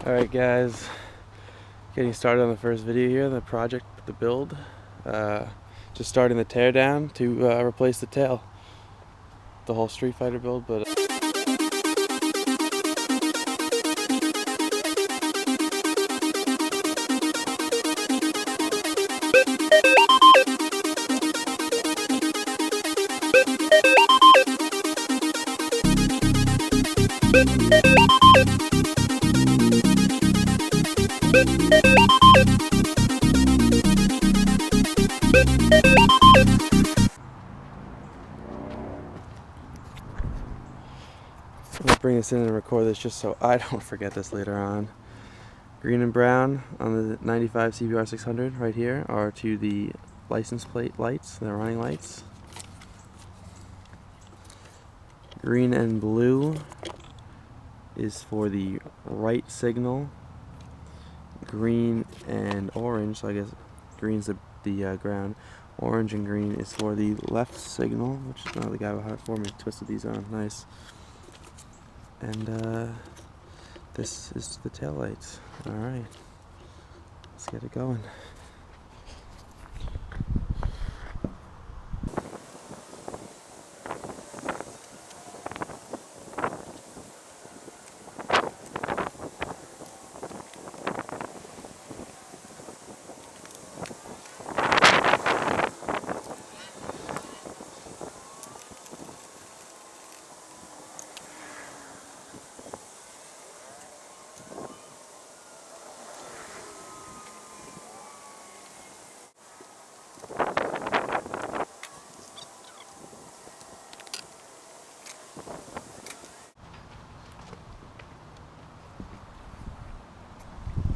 Alright guys, getting started on the first video here, the project, the build. Just starting the tear down to replace the tail. The whole Street Fighter build, but let's bring this in and record this just so I don't forget this later on. Green and brown on the 95 CBR 600 right here are to the license plate lights, the running lights. Green and blue is for the right signal. Green and orange, so I guess green's the ground. Orange and green is for the left signal, which the guy behind it for me twisted these on. Nice. And this is the tail lights. Alright, let's get it going.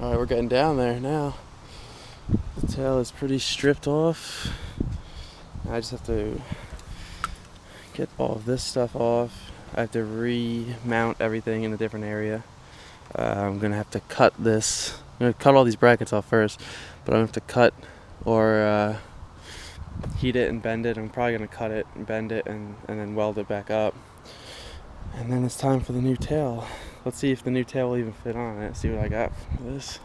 Alright, we're getting down there now. The tail is pretty stripped off. I just have to get all of this stuff off. I have to remount everything in a different area. I'm going to have to cut this. I'm going to cut all these brackets off first, but I'm going to have to cut or heat it and bend it. I'm probably going to cut it and bend it and then weld it back up. And then it's time for the new tail. Let's see if the new tail will even fit on it. See what I got for this.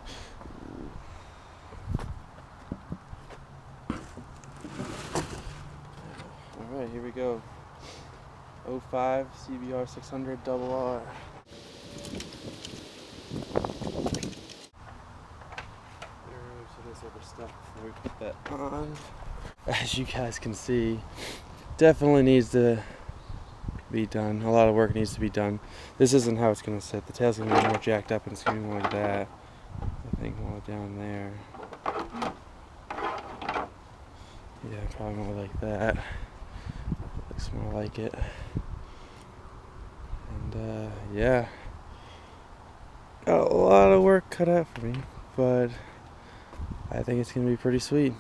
Alright, here we go. 05 CBR 600 double R. This other stuff before we put that on. As you guys can see, definitely needs to be done. A lot of work needs to be done. This isn't how it's going to sit. The tail's going to be more jacked up and it's going to be more like that. I think more down there. Yeah, probably more like that. Looks more like it. And yeah. Got a lot of work cut out for me, but I think it's going to be pretty sweet.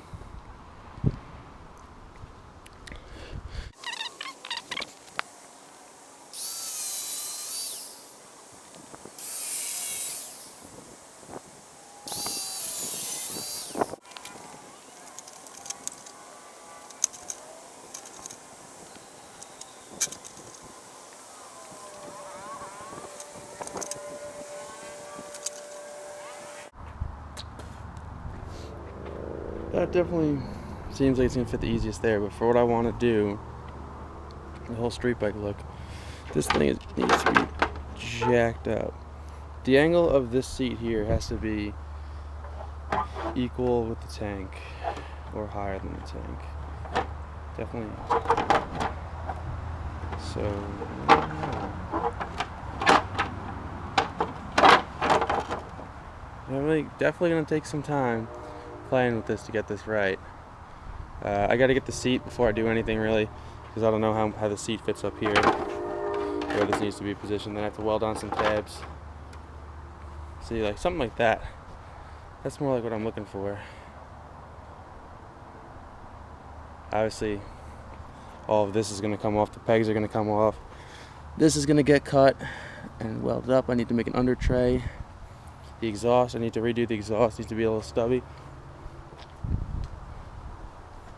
That definitely seems like it's going to fit the easiest there, but for what I want to do, the whole street bike look, this thing needs to be jacked up. The angle of this seat here has to be equal with the tank, or higher than the tank. Definitely. So, definitely going to take some time playing with this to get this right. I gotta get the seat before I do anything really, because I don't know how the seat fits up here, where this needs to be positioned. Then I have to weld on some tabs. See, like something like that. That's more like what I'm looking for. Obviously, all of this is gonna come off. The pegs are gonna come off. This is gonna get cut and welded up. I need to make an under tray. The exhaust, I need to redo the exhaust. Needs to be a little stubby.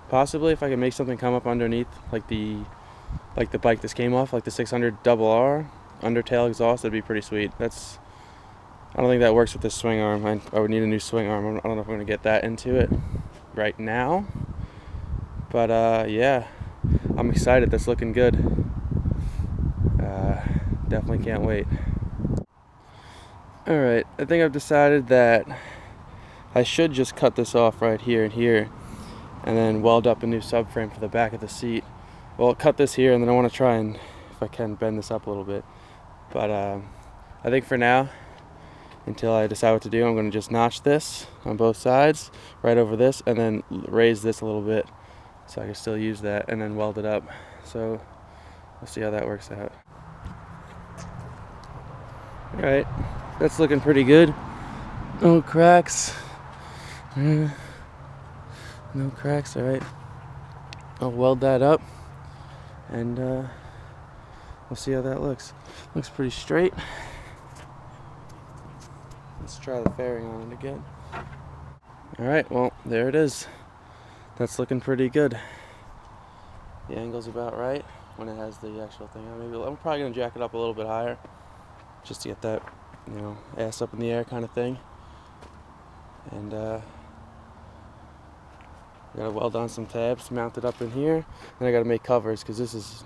Possibly if I can make something come up underneath, like the bike this came off, like the 600 double R undertail exhaust, that'd be pretty sweet. That's I don't think that works with this swing arm. I would need a new swing arm. I don't know if I'm going to get that into it right now. But yeah, I'm excited. That's looking good. Definitely can't wait. Alright, I think I've decided that I should just cut this off right here and here, and then weld up a new subframe for the back of the seat. Well, I'll cut this here, and then I want to try and, if I can, bend this up a little bit. But I think for now, until I decide what to do, I'm going to just notch this on both sides, right over this, and then raise this a little bit so I can still use that, and then weld it up. So we'll see how that works out. Alright, that's looking pretty good. No cracks. No cracks, alright. I'll weld that up, and we'll see how that looks. Looks pretty straight. Let's try the fairing on it again. Alright, well, there it is. That's looking pretty good. The angle's about right when it has the actual thing on. Maybe I'm probably going to jack it up a little bit higher just to get that, ass up in the air kind of thing. And I gotta weld on some tabs, mount it up in here, and I gotta make covers because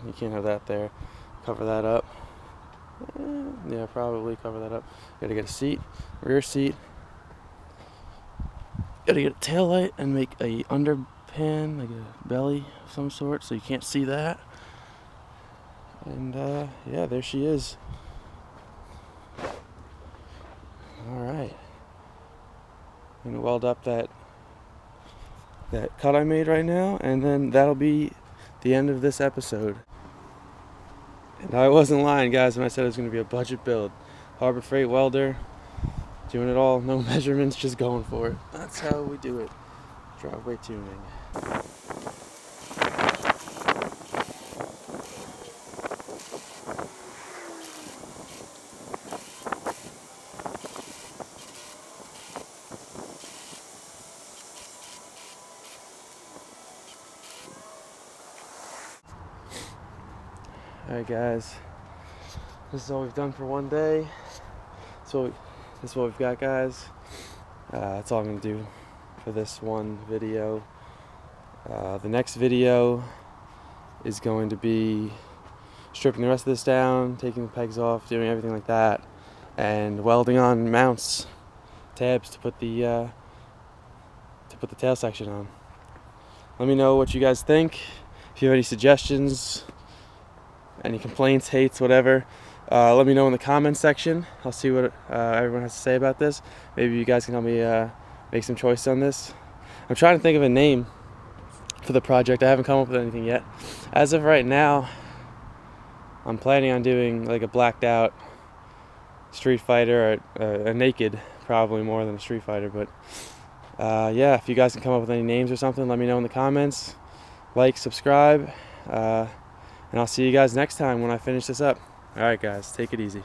you can't have that there. Cover that up. Yeah, probably cover that up. Gotta get a seat, rear seat. Gotta get a tail light and make a underpan, like a belly of some sort, so you can't see that. And yeah, there she is. Alright. I'm gonna weld up that cut I made right now, and then that'll be the end of this episode. And I wasn't lying, guys, when I said it was going to be a budget build. Harbor Freight welder, doing it all, no measurements, just going for it. That's how we do it. Driveway tuning. Alright guys, this is all we've done for one day. This is what we've got, guys. That's all I'm going to do for this one video. The next video is going to be stripping the rest of this down, taking the pegs off, doing everything like that, and welding on mounts, tabs to put the tail section on. Let me know what you guys think. If you have any suggestions, any complaints, hates, whatever, let me know in the comments section. I'll see what everyone has to say about this. Maybe you guys can help me make some choice on this. I'm trying to think of a name for the project. I haven't come up with anything yet. As of right now, I'm planning on doing like a blacked out Street Fighter, or a naked, probably more than a Street Fighter. But yeah, if you guys can come up with any names or something, let me know in the comments. Like, subscribe. And I'll see you guys next time when I finish this up. Alright guys, take it easy.